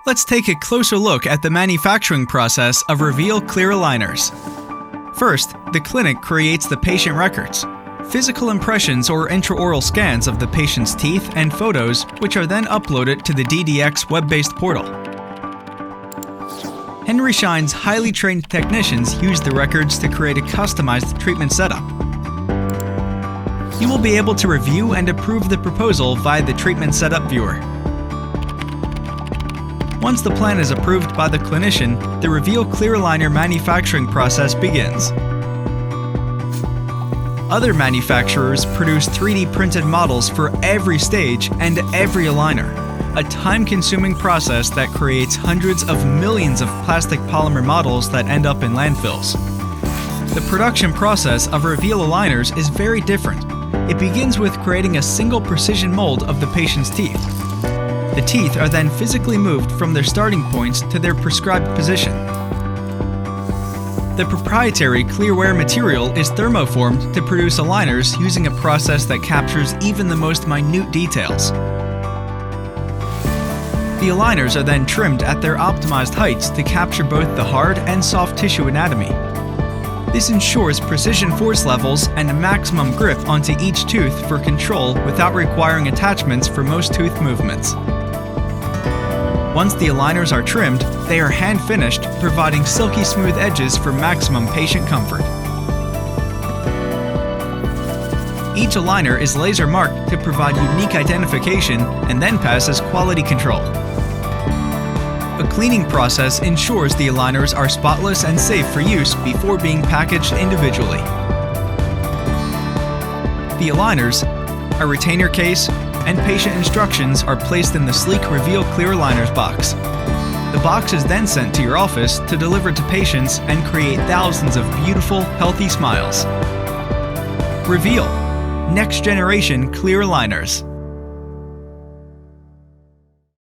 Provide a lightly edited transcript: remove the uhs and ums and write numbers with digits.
Let's take a closer look at the manufacturing process of Reveal clear aligners. First, the clinic creates the patient records, physical impressions or intraoral scans of the patient's teeth and photos, which are then uploaded to the DDX web-based portal. Henry Schein's highly trained technicians use the records to create a customized treatment setup. You will be able to review and approve the proposal via the Treatment Setup Viewer. Once the plan is approved by the clinician, the Reveal clear aligner manufacturing process begins. Other manufacturers produce 3D printed models for every stage and every aligner, a time-consuming process that creates hundreds of millions of plastic polymer models that end up in landfills. The production process of Reveal aligners is very different. It begins with creating a single precision mold of the patient's teeth. The teeth are then physically moved from their starting points to their prescribed position. The proprietary clearware material is thermoformed to produce aligners using a process that captures even the most minute details. The aligners are then trimmed at their optimized heights to capture both the hard and soft tissue anatomy. This ensures precision force levels and a maximum grip onto each tooth for control without requiring attachments for most tooth movements. Once the aligners are trimmed, they are hand-finished, providing silky smooth edges for maximum patient comfort. Each aligner is laser marked to provide unique identification and then passes quality control. A cleaning process ensures the aligners are spotless and safe for use before being packaged individually. The aligners, a retainer case, and patient instructions are placed in the sleek Reveal clear aligners box. The box is then sent to your office to deliver to patients and create thousands of beautiful, healthy smiles. Reveal, next generation clear aligners.